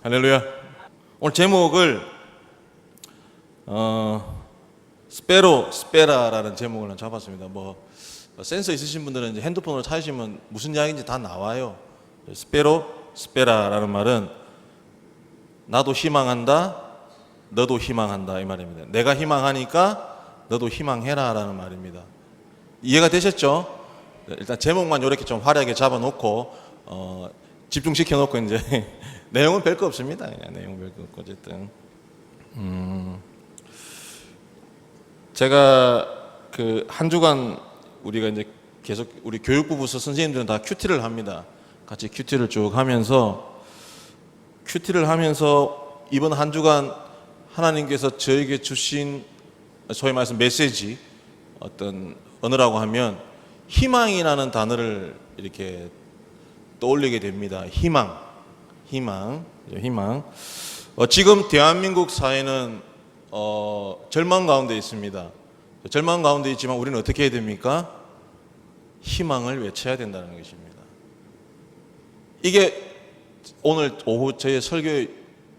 할렐루야. 오늘 제목을 스페라라는 제목을 잡았습니다. 센서 있으신 분들은 이제 핸드폰으로 찾으시면 무슨 이야기인지 다 나와요. 스페라라는 말은 나도 희망한다, 너도 희망한다 이 말입니다. 내가 희망하니까 너도 희망해라라는 말입니다. 이해가 되셨죠? 일단 제목만 이렇게 좀 화려하게 잡아놓고 집중시켜놓고 이제 내용은 별거 없습니다. 내용은 별거 없고 어쨌든 제가 그 한 주간 우리가 이제 계속 우리 교육부부서 선생님들은 다 큐티를 합니다. 같이 큐티를 쭉 하면서 이번 한 주간 하나님께서 저에게 주신 소위 말해서 메시지 어떤 언어라고 하면 희망이라는 단어를 이렇게 떠올리게 됩니다. 희망. 지금 대한민국 사회는 절망 가운데 있습니다. 절망 가운데 있지만 우리는 어떻게 해야 됩니까? 희망을 외쳐야 된다는 것입니다. 이게 오늘 오후 저의 설교의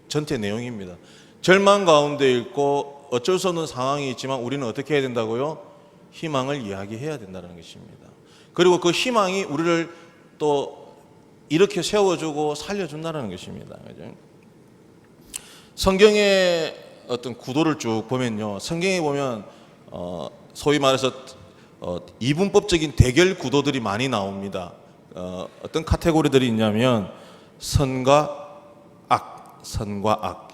전체 내용입니다. 절망 가운데 있고 어쩔 수 없는 상황이 있지만 우리는 어떻게 해야 된다고요? 희망을 이야기해야 된다는 것입니다. 그리고 그 희망이 우리를 또 이렇게 세워주고 살려준다는 것입니다. 성경의 어떤 구도를 쭉 보면요, 성경에 보면 소위 말해서 이분법적인 대결 구도들이 많이 나옵니다. 어떤 카테고리들이 있냐면 선과 악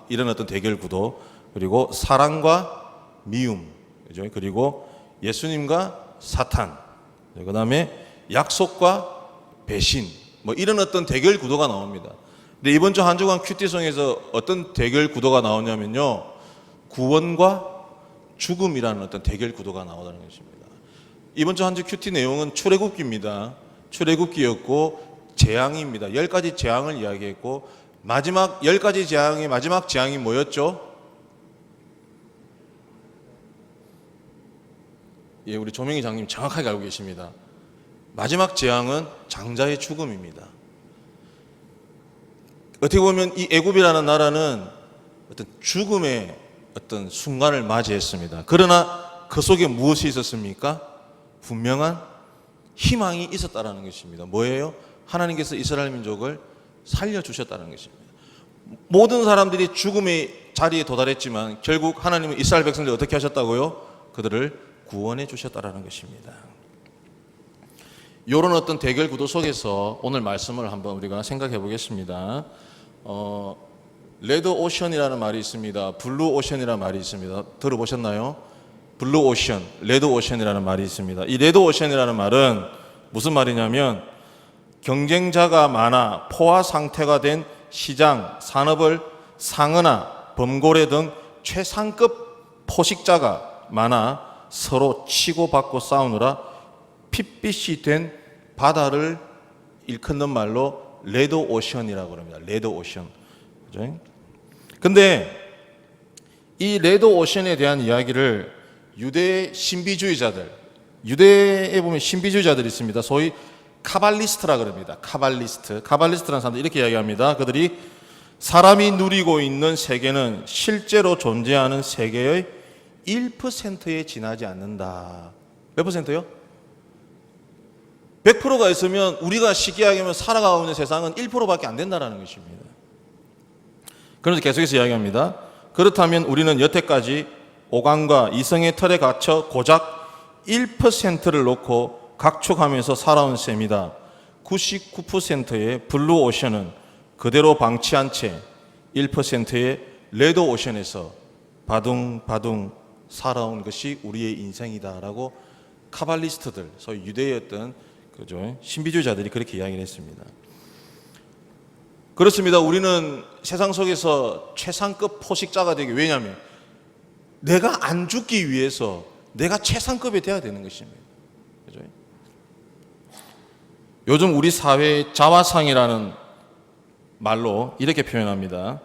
이런 어떤 대결 구도, 그리고 사랑과 미움, 그죠? 그리고 예수님과 사탄, 그 다음에 약속과 배신, 이런 어떤 대결 구도가 나옵니다. 근데 이번 주 한 주간 큐티송에서 어떤 대결 구도가 나오냐면요, 구원과 죽음이라는 어떤 대결 구도가 나오다는 것입니다. 이번 주 한 주 큐티 내용은 출애굽기입니다. 출애굽기였고 재앙입니다. 10가지 재앙을 이야기했고 마지막 10가지 재앙의 마지막 재앙이 뭐였죠? 예, 우리 조명희 장님 정확하게 알고 계십니다. 마지막 재앙은 장자의 죽음입니다. 어떻게 보면 이 애굽이라는 나라는 어떤 죽음의 어떤 순간을 맞이했습니다. 그러나 그 속에 무엇이 있었습니까? 분명한 희망이 있었다는 것입니다. 뭐예요? 하나님께서 이스라엘 민족을 살려주셨다는 것입니다. 모든 사람들이 죽음의 자리에 도달했지만 결국 하나님은 이스라엘 백성들을 어떻게 하셨다고요? 그들을 구원해 주셨다는 것입니다. 이런 어떤 대결 구도 속에서 오늘 말씀을 한번 우리가 생각해 보겠습니다. 레드 오션이라는 말이 있습니다. 블루 오션이라는 말이 있습니다. 들어보셨나요? 블루 오션, 레드 오션이라는 말이 있습니다. 이 레드 오션이라는 말은 무슨 말이냐면 경쟁자가 많아 포화 상태가 된 시장, 산업을 상어나 범고래 등 최상급 포식자가 많아 서로 치고받고 싸우느라 핏빛이 된 바다를 일컫는 말로 레드 오션이라고 합니다. 레드 오션. 그죠? 근데 이 레드 오션에 대한 이야기를 유대 신비주의자들, 유대에 보면 신비주의자들이 있습니다. 소위 카발리스트라 그럽니다. 카발리스트라는 사람들이 이렇게 이야기합니다. 그들이 사람이 누리고 있는 세계는 실제로 존재하는 세계의 1%에 지나지 않는다. 몇 퍼센트요? 100%가 있으면 우리가 쉽게 이야기하면 살아가고 있는 세상은 1%밖에 안 된다는 것입니다. 그래서 계속해서 이야기합니다. 그렇다면 우리는 여태까지 오감과 이성의 틀에 갇혀 고작 1%를 놓고 각축하면서 살아온 셈이다. 99%의 블루 오션은 그대로 방치한 채 1%의 레드 오션에서 바둥바둥 살아온 것이 우리의 인생이다라고 카발리스트들, 소위 유대의 어떤 그죠? 신비주의자들이 그렇게 이야기를 했습니다. 그렇습니다. 우리는 세상 속에서 최상급 포식자가 되기, 왜냐하면 내가 안 죽기 위해서 내가 최상급이 되어야 되는 것입니다. 그죠? 요즘 우리 사회의 자화상이라는 말로 이렇게 표현합니다.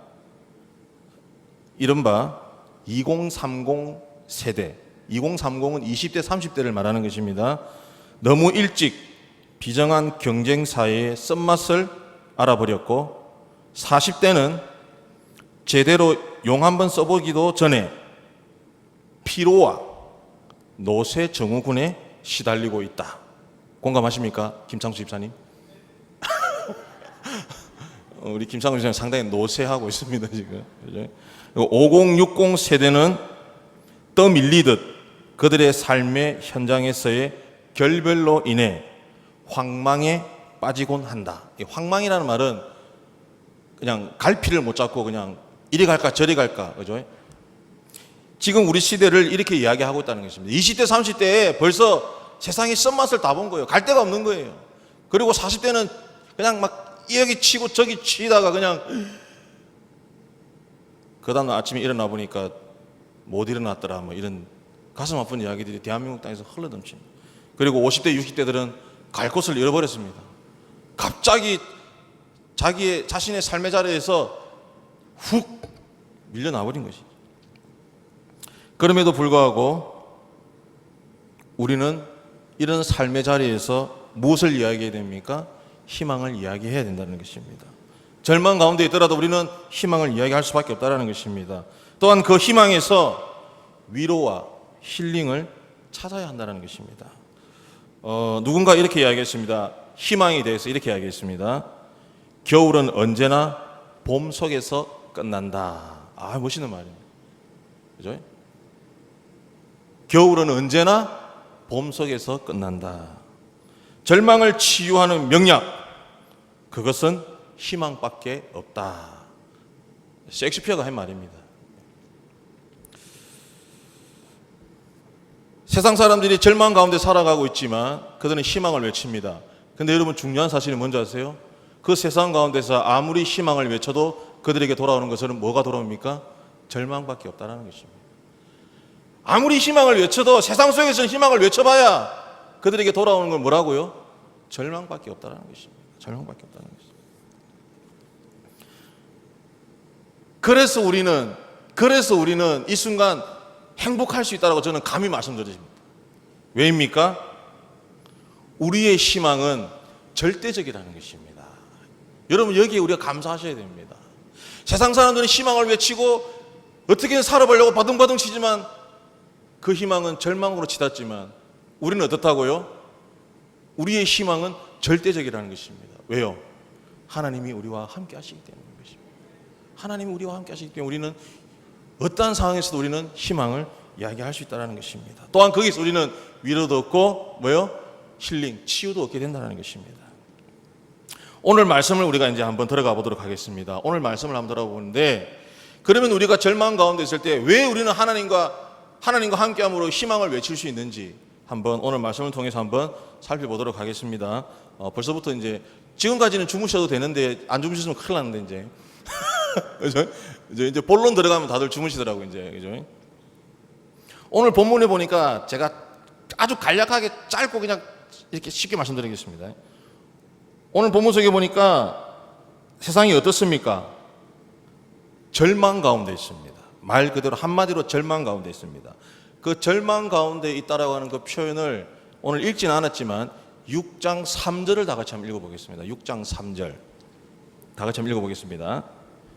이른바 2030 세대. 2030은 20대, 30대를 말하는 것입니다. 너무 일찍 비정한 경쟁 사회의 쓴맛을 알아버렸고 40대는 제대로 용 한번 써보기도 전에 피로와 노쇠 증후군에 시달리고 있다. 공감하십니까? 김창수 집사님? 우리 김창수 집사님 상당히 노쇠하고 있습니다 지금. 5060 세대는 떠밀리듯 그들의 삶의 현장에서의 결별로 인해 황망에 빠지곤 한다. 이 황망이라는 말은 그냥 갈피를 못 잡고 그냥 이리 갈까 저리 갈까, 그죠? 지금 우리 시대를 이렇게 이야기하고 있다는 것입니다. 20대 30대에 벌써 세상의 쓴맛을 다 본 거예요. 갈 데가 없는 거예요. 그리고 40대는 그냥 막 여기 치고 저기 치다가 그냥 그 다음 아침에 일어나 보니까 못 일어났더라, 뭐 이런 가슴 아픈 이야기들이 대한민국 땅에서 흘러넘칩니다. 그리고 50대 60대들은 갈 곳을 잃어버렸습니다. 갑자기 자신의 삶의 자리에서 훅 밀려나 버린 것이죠. 그럼에도 불구하고 우리는 이런 삶의 자리에서 무엇을 이야기해야 됩니까? 희망을 이야기해야 된다는 것입니다. 절망 가운데 있더라도 우리는 희망을 이야기할 수밖에 없다는 것입니다. 또한 그 희망에서 위로와 힐링을 찾아야 한다는 것입니다. 누군가 이렇게 이야기했습니다. 희망에 대해서 이렇게 이야기했습니다. 겨울은 언제나 봄 속에서 끝난다. 아, 멋있는 말이에요. 그죠? 겨울은 언제나 봄 속에서 끝난다. 절망을 치유하는 명약, 그것은 희망밖에 없다. 셰익스피어가 한 말입니다. 세상 사람들이 절망 가운데 살아가고 있지만 그들은 희망을 외칩니다. 근데 여러분, 중요한 사실이 뭔지 아세요? 그 세상 가운데서 아무리 희망을 외쳐도 그들에게 돌아오는 것은 뭐가 돌아옵니까? 절망밖에 없다는 것입니다. 아무리 희망을 외쳐도 세상 속에서는 희망을 외쳐봐야 그들에게 돌아오는 건 뭐라고요? 절망밖에 없다는 것입니다. 절망밖에 없다는 것입니다. 그래서 우리는 이 순간 행복할 수 있다고 저는 감히 말씀드립니다. 왜입니까? 우리의 희망은 절대적이라는 것입니다. 여러분, 여기에 우리가 감사하셔야 됩니다. 세상 사람들은 희망을 외치고 어떻게든 살아보려고 바둥바둥 치지만 그 희망은 절망으로 치닫지만 우리는 어떻다고요? 우리의 희망은 절대적이라는 것입니다. 왜요? 하나님이 우리와 함께 하시기 때문인 것입니다. 하나님이 우리와 함께 하시기 때문에 우리는 어떠한 상황에서도 우리는 희망을 이야기할 수 있다는 것입니다. 또한 거기서 우리는 위로도 얻고 힐링, 치유도 얻게 된다는 것입니다. 오늘 말씀을 우리가 이제 한번 들어가 보도록 하겠습니다. 오늘 말씀을 한번 들어보는데, 그러면 우리가 절망 가운데 있을 때 왜 우리는 하나님과 함께함으로 희망을 외칠 수 있는지 한번 오늘 말씀을 통해서 한번 살펴보도록 하겠습니다. 벌써부터 이제 지금까지는 주무셔도 되는데 안 주무셨으면 큰일 났는데 이제 그죠? 이제 본론 들어가면 다들 주무시더라고 이제, 그죠? 오늘 본문에 보니까 제가 아주 간략하게 짧고 그냥 이렇게 쉽게 말씀드리겠습니다. 오늘 본문 속에 보니까 세상이 어떻습니까? 절망 가운데 있습니다. 말 그대로 한마디로 절망 가운데 있습니다. 그 절망 가운데 있다라고 하는 그 표현을 오늘 읽지는 않았지만 6장 3절을 다 같이 한번 읽어보겠습니다. 6장 3절 다 같이 한번 읽어보겠습니다.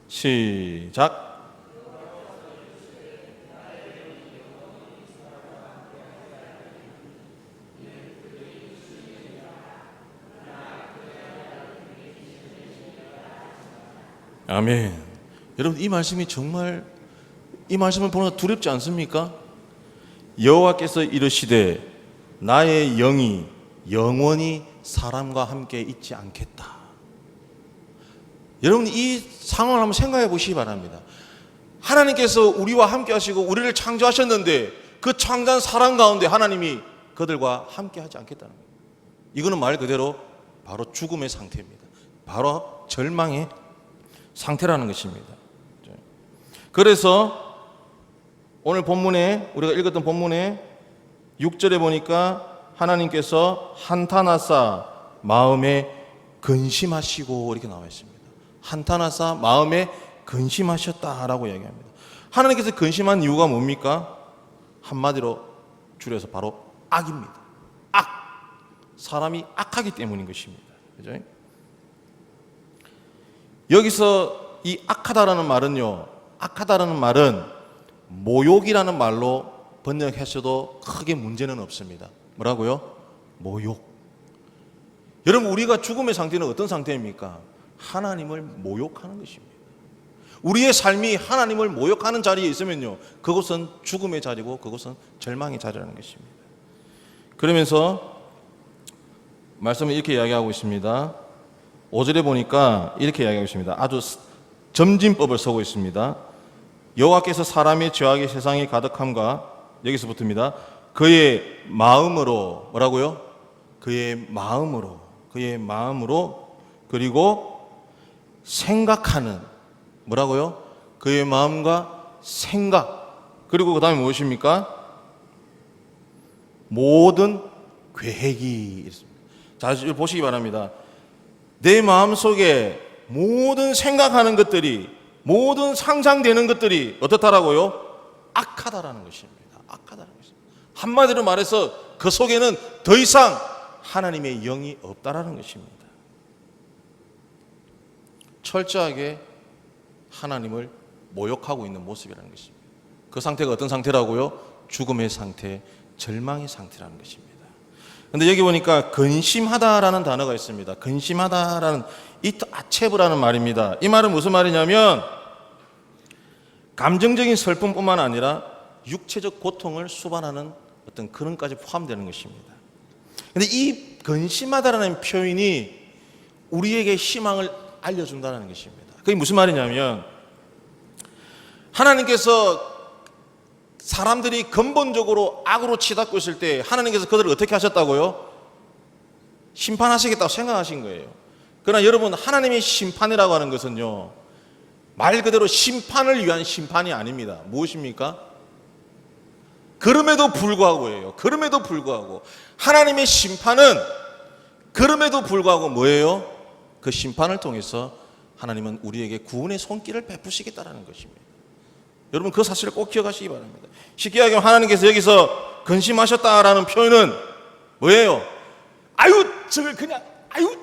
시작. 아멘. 여러분, 이 말씀이 정말, 이 말씀을 보면 두렵지 않습니까? 여호와께서 이르시되 나의 영이 영원히 사람과 함께 있지 않겠다. 여러분, 이 상황을 한번 생각해 보시기 바랍니다. 하나님께서 우리와 함께 하시고 우리를 창조하셨는데 그 창조한 사람 가운데 하나님이 그들과 함께 하지 않겠다는 거예요. 이거는 말 그대로 바로 죽음의 상태입니다. 바로 절망의 상태라는 것입니다. 그래서 오늘 본문에, 우리가 읽었던 본문에 6절에 보니까 하나님께서 한탄하사 마음에 근심하시고 이렇게 나와 있습니다. 한탄하사 마음에 근심하셨다라고 이야기합니다. 하나님께서 근심한 이유가 뭡니까? 한마디로 줄여서 바로 악입니다. 악. 사람이 악하기 때문인 것입니다. 그죠? 여기서 이 악하다라는 말은요, 악하다라는 말은 모욕이라는 말로 번역했어도 크게 문제는 없습니다. 뭐라고요? 모욕. 여러분, 우리가 죽음의 상태는 어떤 상태입니까? 하나님을 모욕하는 것입니다. 우리의 삶이 하나님을 모욕하는 자리에 있으면요, 그것은 죽음의 자리고 그것은 절망의 자리라는 것입니다. 그러면서 말씀을 이렇게 이야기하고 있습니다. 5절에 보니까 이렇게 이야기하고 있습니다. 아주 점진법을 쓰고 있습니다. 여호와께서 사람의 죄악이 세상에 가득함과, 여기서 붙습니다. 그의 마음으로, 뭐라고요? 그의 마음으로, 그리고 생각하는, 뭐라고요? 그의 마음과 생각, 그리고 그 다음에 무엇입니까? 모든 계획이 있습니다. 자, 보시기 바랍니다. 내 마음속에 모든 생각하는 것들이, 모든 상상되는 것들이 어떻다라고요? 악하다라는 것입니다. 악하다라는 것입니다. 한마디로 말해서 그 속에는 더 이상 하나님의 영이 없다라는 것입니다. 철저하게 하나님을 모욕하고 있는 모습이라는 것입니다. 그 상태가 어떤 상태라고요? 죽음의 상태, 절망의 상태라는 것입니다. 그런데 여기 보니까 근심하다라는 단어가 있습니다. 근심하다라는, 이트 아체브라는 말입니다. 이 말은 무슨 말이냐면 감정적인 슬픔뿐만 아니라 육체적 고통을 수반하는 어떤 그런까지 포함되는 것입니다. 그런데 이 근심하다라는 표현이 우리에게 희망을 알려준다는 것입니다. 그게 무슨 말이냐면 하나님께서 사람들이 근본적으로 악으로 치닫고 있을 때 하나님께서 그들을 어떻게 하셨다고요? 심판하시겠다고 생각하신 거예요. 그러나 여러분, 하나님의 심판이라고 하는 것은요, 말 그대로 심판을 위한 심판이 아닙니다. 무엇입니까? 그럼에도 불구하고예요. 그럼에도 불구하고 하나님의 심판은, 그럼에도 불구하고 뭐예요? 그 심판을 통해서 하나님은 우리에게 구원의 손길을 베푸시겠다라는 것입니다. 여러분, 그 사실을 꼭 기억하시기 바랍니다. 쉽게 얘기하면 하나님께서 여기서 근심하셨다라는 표현은 뭐예요? 아유, 저걸 그냥, 아유.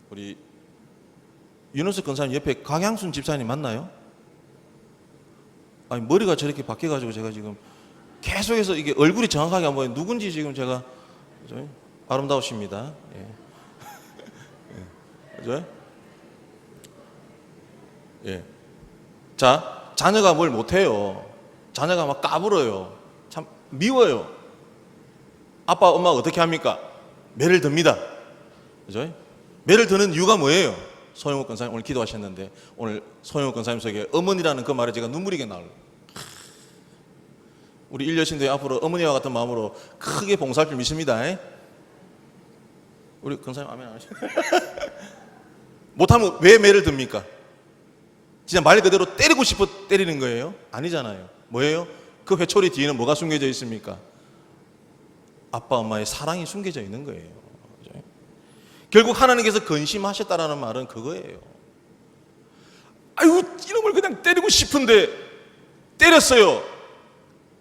우리 윤호석 권사님 옆에 강양순 집사님 맞나요? 아니, 머리가 저렇게 바뀌어가지고 제가 지금 계속해서 이게 얼굴이 정확하게 안 보여요. 누군지 지금 제가, 그죠? 아름다우십니다. 예. 그죠? 예. 자, 자녀가 뭘 못해요. 자녀가 막 까불어요. 참 미워요. 아빠, 엄마가 어떻게 합니까? 매를 듭니다. 그죠? 매를 드는 이유가 뭐예요? 소영욱 권사님 오늘 기도하셨는데 오늘 소영욱 권사님 속에 어머니라는 그 말에 제가 눈물이게 나올. 우리 일여신도에 앞으로 어머니와 같은 마음으로 크게 봉사할 줄 믿습니다. 우리 권사님 아멘 안 하시죠? 못하면 왜 매를 듭니까? 진짜 말 그대로 때리고 싶어 때리는 거예요? 아니잖아요. 뭐예요? 그 회초리 뒤에는 뭐가 숨겨져 있습니까? 아빠 엄마의 사랑이 숨겨져 있는 거예요. 그죠? 결국 하나님께서 근심하셨다라는 말은 그거예요. 아유, 이놈을 그냥 때리고 싶은데 때렸어요.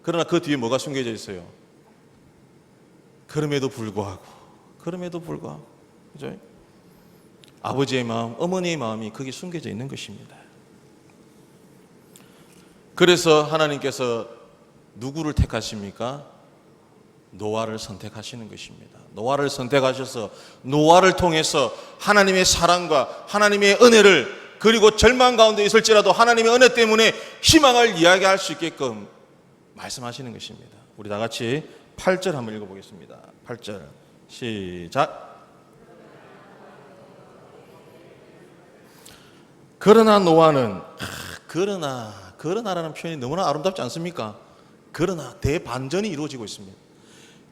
그러나 그 뒤에 뭐가 숨겨져 있어요? 그럼에도 불구하고 그죠? 아버지의 마음, 어머니의 마음이 거기 숨겨져 있는 것입니다. 그래서 하나님께서 누구를 택하십니까? 노아를 선택하시는 것입니다. 노아를 선택하셔서 노아를 통해서 하나님의 사랑과 하나님의 은혜를, 그리고 절망 가운데 있을지라도 하나님의 은혜 때문에 희망을 이야기할 수 있게끔 말씀하시는 것입니다. 우리 다 같이 8절 한번 읽어보겠습니다. 8절 시작. 그러나 노아는, 그러나라는 표현이 너무나 아름답지 않습니까? 그러나 대반전이 이루어지고 있습니다.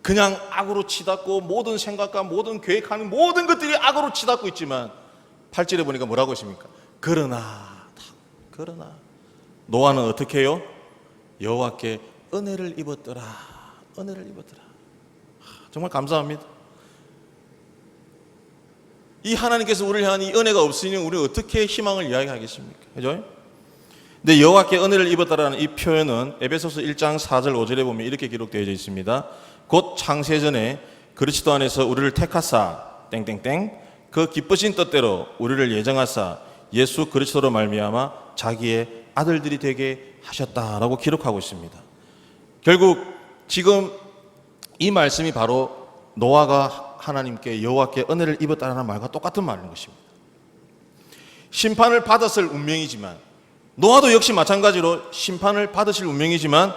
그냥 악으로 치닫고 모든 생각과 모든 계획하는 모든 것들이 악으로 치닫고 있지만 8절에 보니까 뭐라고 했습니까? 그러나 노아는 어떻게 해요? 여호와께 은혜를 입었더라. 정말 감사합니다. 이 하나님께서 우리를 향한 이 은혜가 없으니 우리는 어떻게 희망을 이야기하겠습니까? 그죠? 근데 여호와께 은혜를 입었다라는 이 표현은 에베소서 1장 4절 5절에 보면 이렇게 기록되어 있습니다. 곧 창세전에 그리스도 안에서 우리를 택하사 땡땡땡 그 기쁘신 뜻대로 우리를 예정하사 예수 그리스도로 말미암아 자기의 아들들이 되게 하셨다라고 기록하고 있습니다. 결국 지금 이 말씀이 바로 노아가 하나님께 여호와께 은혜를 입었다는 말과 똑같은 말인 것입니다. 심판을 받았을 운명이지만, 노아도 역시 마찬가지로 심판을 받으실 운명이지만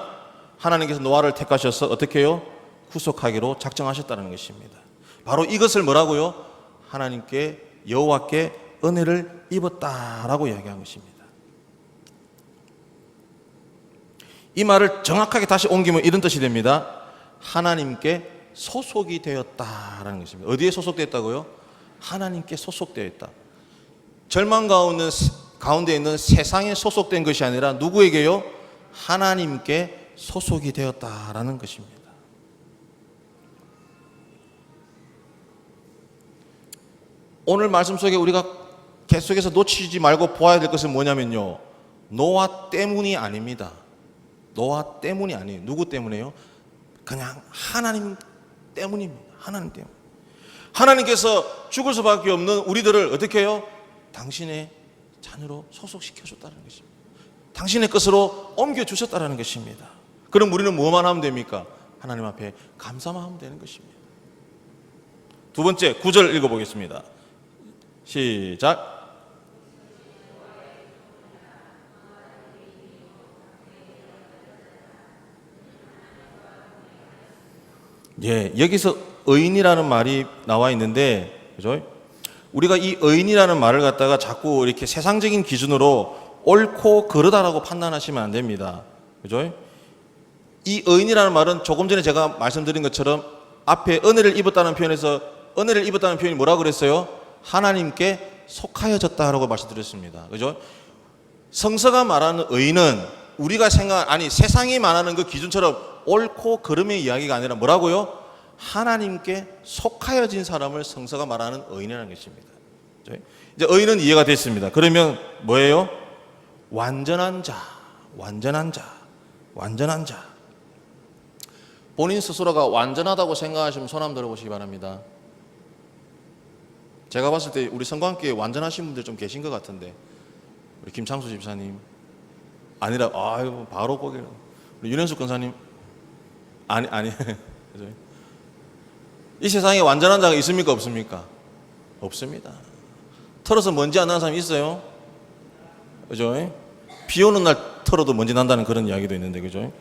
하나님께서 노아를 택하셔서 어떻게 해요? 구속하기로 작정하셨다는 것입니다. 바로 이것을 뭐라고요? 하나님께 여호와께 은혜를 입었다라고 이야기한 것입니다. 이 말을 정확하게 다시 옮기면 이런 뜻이 됩니다. 하나님께 소속이 되었다라는 것입니다. 어디에 소속되었다고요? 하나님께 소속되어 있다. 절망 가운데 있는 세상에 소속된 것이 아니라 누구에게요? 하나님께 소속이 되었다라는 것입니다. 오늘 말씀 속에 우리가 계속해서 놓치지 말고 보아야 될 것은 뭐냐면요, 노아 때문이 아닙니다. 노아 때문이 아니에요. 누구 때문에요? 그냥 하나님 때문입니다. 하나님 때문. 하나님께서 죽을 수밖에 없는 우리들을 어떻게 해요? 당신의 자녀로 소속시켜줬다는 것입니다. 당신의 것으로 옮겨주셨다는 것입니다. 그럼 우리는 뭐만 하면 됩니까? 하나님 앞에 감사만 하면 되는 것입니다. 두 번째 9절 읽어보겠습니다. 시작. 예, 여기서 의인이라는 말이 나와 있는데, 그죠? 우리가 이 의인이라는 말을 갖다가 자꾸 이렇게 세상적인 기준으로 옳고 그르다라고 판단하시면 안 됩니다. 그죠? 이 의인이라는 말은 조금 전에 제가 말씀드린 것처럼 앞에 은혜를 입었다는 표현에서 은혜를 입었다는 표현이 뭐라고 그랬어요? 하나님께 속하여졌다라고 말씀드렸습니다. 그죠? 성서가 말하는 의인은 우리가 세상이 말하는 그 기준처럼 옳고 그름의 이야기가 아니라 뭐라고요? 하나님께 속하여진 사람을 성서가 말하는 의인이라는 것입니다. 이제 의인은 이해가 됐습니다. 그러면 뭐예요? 완전한 자, 완전한 자, 완전한 자. 본인 스스로가 완전하다고 생각하시면 손 한번 들어보시기 바랍니다. 제가 봤을 때 우리 성관계에 완전하신 분들 좀 계신 것 같은데, 우리 김창수 집사님 아니라 아유 바로 거기 우리 윤현숙 권사님 아니 이 세상에 완전한 자가 있습니까 없습니까? 없습니다. 털어서 먼지 안 나는 사람이 있어요? 그죠? 비 오는 날 털어도 먼지 난다는 그런 이야기도 있는데, 그죠?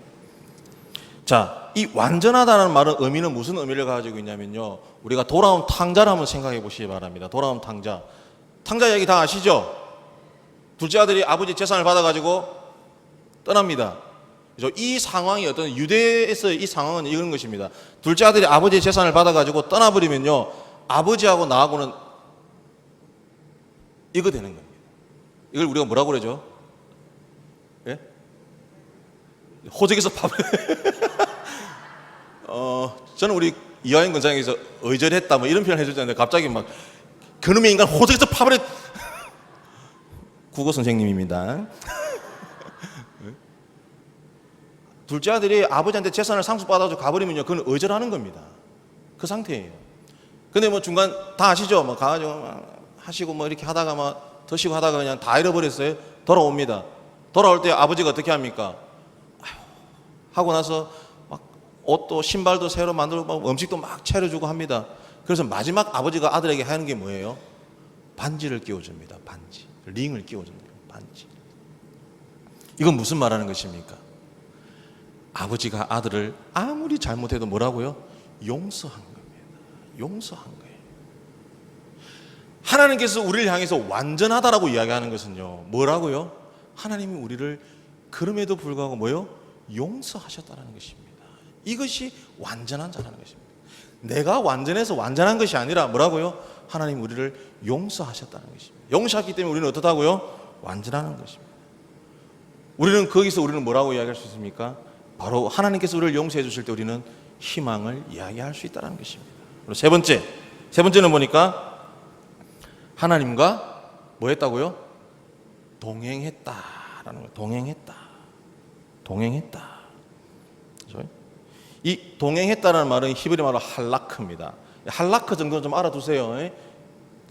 자, 이 완전하다는 말은 의미는 무슨 의미를 가지고 있냐면요, 우리가 돌아온 탕자를 한번 생각해 보시기 바랍니다. 돌아온 탕자. 탕자 이야기 다 아시죠? 둘째 아들이 아버지 재산을 받아가지고 떠납니다. 그죠? 이 상황이 어떤 유대에서의 이 상황은 이런 것입니다. 둘째 아들이 아버지의 재산을 받아가지고 떠나버리면요, 아버지하고 나하고는 이거 되는 겁니다. 이걸 우리가 뭐라고 그러죠? 예? 호적에서 밥을 저는 우리 이화영 권장에서 의절했다 뭐 이런 표현 해주잖아요. 갑자기 막 그놈의 인간 호적에서 밥을 국어 선생님입니다. 둘째 아들이 아버지한테 재산을 상속받아서 가버리면요, 그건 의절하는 겁니다. 그 상태예요. 근데 뭐 중간 다 아시죠? 뭐 가가지고 하시고 뭐 이렇게 하다가 막 드시고 하다가 그냥 다 잃어버렸어요. 돌아옵니다. 돌아올 때 아버지가 어떻게 합니까? 하고 나서 막 옷도 신발도 새로 만들고 막 음식도 막 차려주고 합니다. 그래서 마지막 아버지가 아들에게 하는 게 뭐예요? 반지를 끼워줍니다. 반지. 링을 끼워줍니다. 반지. 이건 무슨 말하는 것입니까? 아버지가 아들을 아무리 잘못해도 뭐라고요? 용서한 겁니다. 용서한 거예요. 하나님께서 우리를 향해서 완전하다라고 이야기하는 것은요, 뭐라고요? 하나님이 우리를 그럼에도 불구하고 뭐요? 용서하셨다는 것입니다. 이것이 완전한 자라는 것입니다. 내가 완전해서 완전한 것이 아니라 뭐라고요? 하나님 우리를 용서하셨다는 것입니다. 용서했기 때문에 우리는 어떻다고요? 완전하는 것입니다. 우리는 거기서 우리는 뭐라고 이야기할 수 있습니까? 바로 하나님께서 우리를 용서해 주실 때 우리는 희망을 이야기할 수 있다는 것입니다. 그리고 세 번째는 보니까 하나님과 뭐 했다고요? 동행했다라는 거예요. 동행했다. 그렇죠? 이 동행했다라는 말은 히브리 말로 할라크입니다. 할라크 정도는 좀 알아두세요.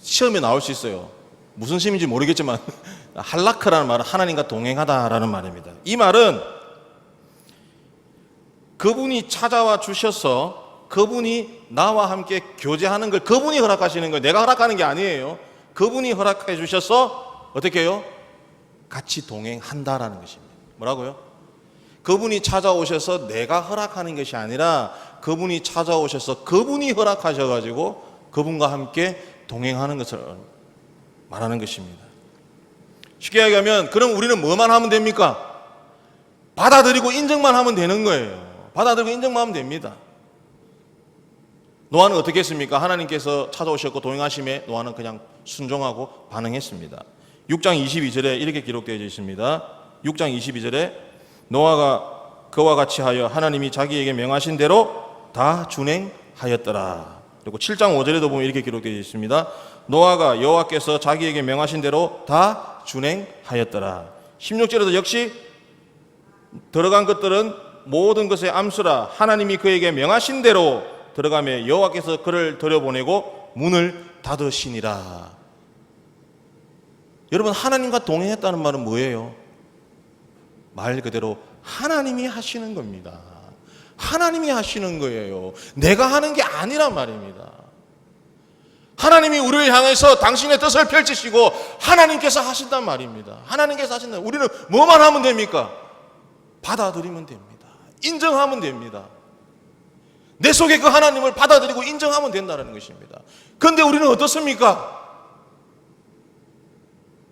시험에 나올 수 있어요. 무슨 심인지 모르겠지만 할라크라는 말은 하나님과 동행하다라는 말입니다. 이 말은 그분이 찾아와 주셔서 그분이 나와 함께 교제하는 걸 그분이 허락하시는 거예요. 내가 허락하는 게 아니에요. 그분이 허락해 주셔서 어떻게 해요? 같이 동행한다라는 것입니다. 뭐라고요? 그분이 찾아오셔서 내가 허락하는 것이 아니라 그분이 찾아오셔서 그분이 허락하셔가지고 그분과 함께 동행하는 것을 말하는 것입니다. 쉽게 얘기하면 그럼 우리는 뭐만 하면 됩니까? 받아들이고 인정만 하면 되는 거예요. 받아들이고 인정만 하면 됩니다. 노아는 어떻게 했습니까? 하나님께서 찾아오셨고 동행하심에 노아는 그냥 순종하고 반응했습니다. 6장 22절에 이렇게 기록되어 있습니다. 6장 22절에 노아가 그와 같이 하여 하나님이 자기에게 명하신 대로 다 준행하였더라. 그리고 7장 5절에도 보면 이렇게 기록되어 있습니다. 노아가 여호와께서 자기에게 명하신 대로 다 준행하였더라. 16절에도 역시 들어간 것들은 모든 것의 암수라 하나님이 그에게 명하신 대로 들어가며 여호와께서 그를 들여보내고 문을 닫으시니라. 여러분, 하나님과 동행했다는 말은 뭐예요? 말 그대로 하나님이 하시는 겁니다. 하나님이 하시는 거예요. 내가 하는 게 아니란 말입니다. 하나님이 우리를 향해서 당신의 뜻을 펼치시고 하나님께서 하신단 말입니다. 하나님께서 하신다. 우리는 뭐만 하면 됩니까? 받아들이면 됩니다. 인정하면 됩니다. 내 속에 그 하나님을 받아들이고 인정하면 된다는 것입니다. 그런데 우리는 어떻습니까?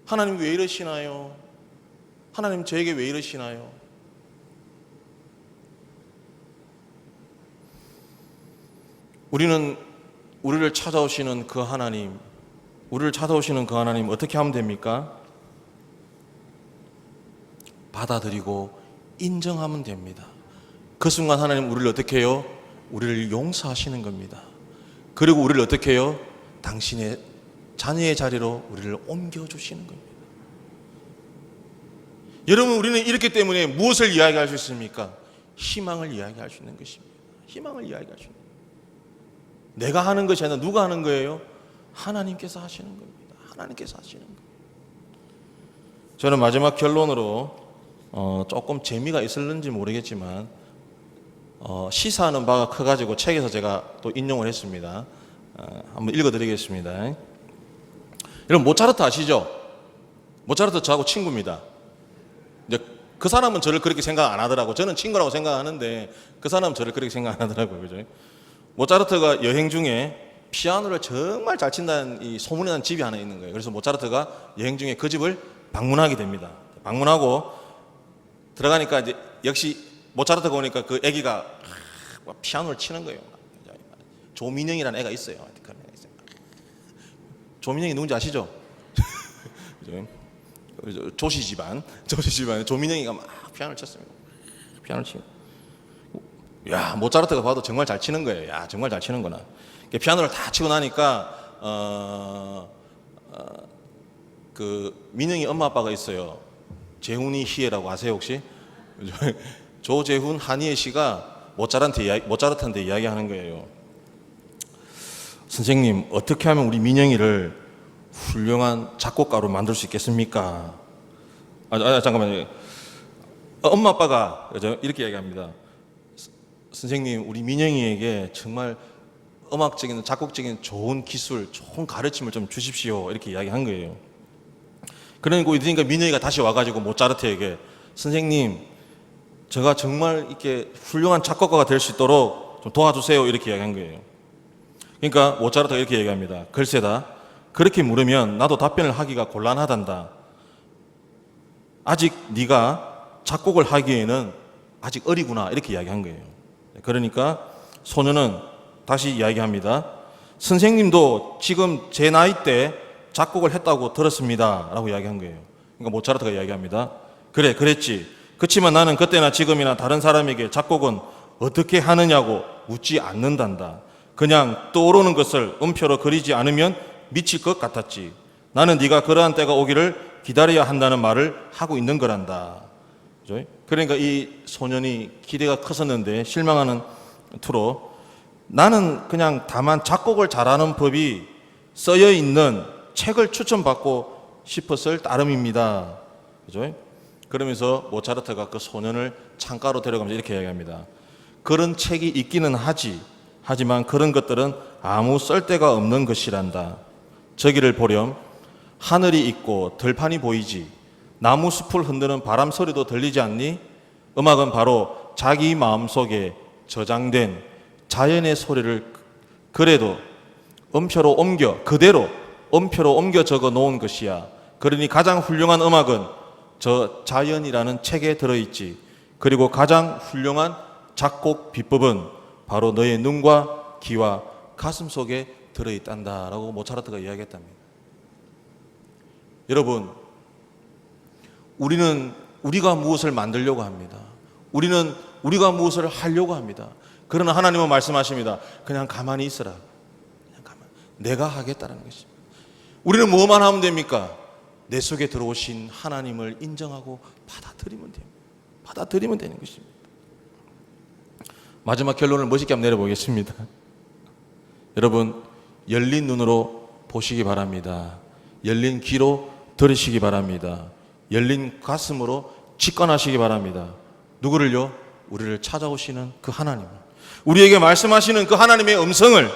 하나님 왜 이러시나요? 하나님 저에게 왜 이러시나요? 우리는 우리를 찾아오시는 그 하나님, 우리를 찾아오시는 그 하나님 어떻게 하면 됩니까? 받아들이고 인정하면 됩니다. 그 순간 하나님 우리를 어떻게 해요? 우리를 용서하시는 겁니다. 그리고 우리를 어떻게 해요? 당신의 자녀의 자리로 우리를 옮겨주시는 겁니다. 여러분, 우리는 이렇기 때문에 무엇을 이야기할 수 있습니까? 희망을 이야기할 수 있는 것입니다. 희망을 이야기할 수 있는 것입니다. 내가 하는 것이 아니라 누가 하는 거예요? 하나님께서 하시는 겁니다. 하나님께서 하시는 거예요. 저는 마지막 결론으로 조금 재미가 있을는지 모르겠지만 시사하는 바가 커가지고 책에서 제가 또 인용을 했습니다. 한번 읽어드리겠습니다. 여러분, 모차르트 아시죠? 모차르트 저하고 친구입니다. 이제 그 사람은 저를 그렇게 생각 안 하더라고. 저는 친구라고 생각하는데 그 사람은 저를 그렇게 생각 안 하더라고요. 그죠? 모차르트가 여행 중에 피아노를 정말 잘 친다는 이 소문이 난 집이 하나 있는 거예요. 그래서 모차르트가 여행 중에 그 집을 방문하게 됩니다. 방문하고 들어가니까 이제 역시 모차르트가 오니까 그 애기가 피아노를 치는 거예요. 조민영이라는 애가 있어요. 조민영이 누군지 아시죠? 조씨 집안 조민영이가 막 피아노를 쳤습니다. 피아노를 치고, 야, 모차르트가 봐도 정말 잘 치는 거예요. 야, 정말 잘 치는구나. 피아노를 다 치고 나니까 그 민영이 엄마 아빠가 있어요. 재훈이 희애라고 아세요 혹시? 조재훈 한희애 씨가 모차르트한테 이야기하는 거예요. 선생님, 어떻게 하면 우리 민영이를 훌륭한 작곡가로 만들 수 있겠습니까? 잠깐만요. 엄마 아빠가 이렇게 이야기합니다. 선생님, 우리 민영이에게 정말 음악적인, 작곡적인 좋은 기술, 좋은 가르침을 좀 주십시오. 이렇게 이야기한 거예요. 그러니까 민영이가 다시 와가지고 모차르트에게, 선생님, 제가 정말 이렇게 훌륭한 작곡가가 될 수 있도록 좀 도와주세요. 이렇게 이야기한 거예요. 그러니까 모차르트가 이렇게 얘기합니다. 글쎄다, 그렇게 물으면 나도 답변을 하기가 곤란하단다. 아직 네가 작곡을 하기에는 아직 어리구나. 이렇게 이야기한 거예요. 그러니까 소녀는 다시 이야기합니다. 선생님도 지금 제 나이 때 작곡을 했다고 들었습니다. 라고 이야기한 거예요. 그러니까 모차르트가 이야기합니다. 그래, 그랬지. 그렇지만 나는 그때나 지금이나 다른 사람에게 작곡은 어떻게 하느냐고 묻지 않는단다. 그냥 떠오르는 것을 음표로 그리지 않으면 미칠 것 같았지. 나는 네가 그러한 때가 오기를 기다려야 한다는 말을 하고 있는 거란다. 그러니까 이 소년이 기대가 컸었는데 실망하는 투로, 나는 그냥 다만 작곡을 잘하는 법이 써여 있는 책을 추천받고 싶었을 따름입니다. 그죠? 그러면서 모차르트가 그 소년을 창가로 데려가면서 이렇게 이야기합니다. 그런 책이 있기는 하지만 그런 것들은 아무 쓸데가 없는 것이란다. 저기를 보렴. 하늘이 있고 들판이 보이지. 나무 숲을 흔드는 바람 소리도 들리지 않니? 음악은 바로 자기 마음속에 저장된 자연의 소리를 그대로 음표로 옮겨 적어 놓은 것이야. 그러니 가장 훌륭한 음악은 저 자연이라는 책에 들어있지. 그리고 가장 훌륭한 작곡 비법은 바로 너의 눈과 귀와 가슴 속에 들어있단다 라고 모차르트가 이야기했답니다. 여러분, 우리는 우리가 무엇을 만들려고 합니다. 우리는 우리가 무엇을 하려고 합니다. 그러나 하나님은 말씀하십니다. 그냥 가만히 있어라. 내가 하겠다는 것입니다. 우리는 뭐만 하면 됩니까? 내 속에 들어오신 하나님을 인정하고 받아들이면 됩니다. 받아들이면 되는 것입니다. 마지막 결론을 멋있게 한번 내려보겠습니다. 여러분, 열린 눈으로 보시기 바랍니다. 열린 귀로 들으시기 바랍니다. 열린 가슴으로 직관하시기 바랍니다. 누구를요? 우리를 찾아오시는 그 하나님, 우리에게 말씀하시는 그 하나님의 음성을,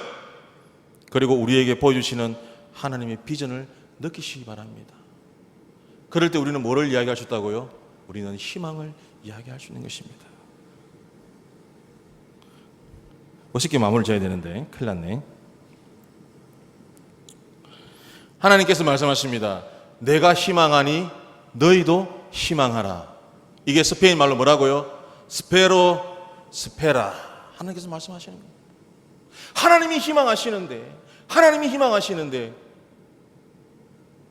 그리고 우리에게 보여주시는 하나님의 비전을 느끼시기 바랍니다. 그럴 때 우리는 뭐를 이야기할 수 있다고요? 우리는 희망을 이야기할 수 있는 것입니다. 멋있게 마무리를 지어야 되는데 큰일 났네. 하나님께서 말씀하십니다. 내가 희망하니 너희도 희망하라. 이게 스페인 말로 뭐라고요? 스페로 스페라. 하나님께서 말씀하시는 거예요. 하나님이 희망하시는데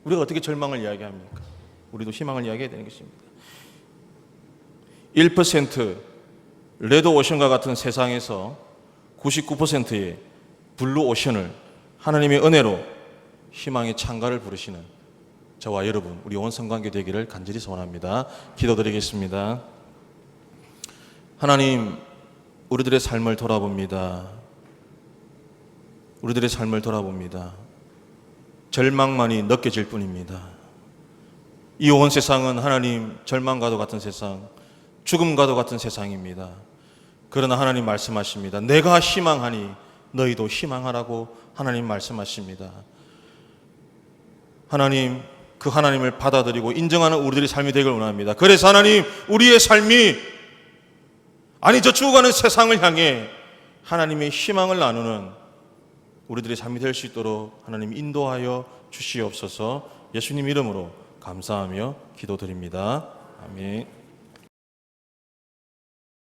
우리가 어떻게 절망을 이야기합니까? 우리도 희망을 이야기해야 되는 것입니다. 1% 레드 오션과 같은 세상에서 99%의 블루 오션을 하나님의 은혜로 희망의 창가를 부르시는 저와 여러분, 우리 온 성관계 되기를 간절히 소원합니다. 기도드리겠습니다. 하나님, 우리들의 삶을 돌아봅니다. 우리들의 삶을 돌아봅니다. 절망만이 느껴질 뿐입니다. 이 온 세상은 하나님 절망과도 같은 세상, 죽음과도 같은 세상입니다. 그러나 하나님 말씀하십니다. 내가 희망하니 너희도 희망하라고 하나님 말씀하십니다. 하나님, 그 하나님을 받아들이고 인정하는 우리들의 삶이 되길 원합니다. 그래서 하나님, 우리의 삶이 저 죽어가는 세상을 향해 하나님의 희망을 나누는 우리들의 삶이 될 수 있도록 하나님 인도하여 주시옵소서. 예수님 이름으로 감사하며 기도드립니다. 아멘.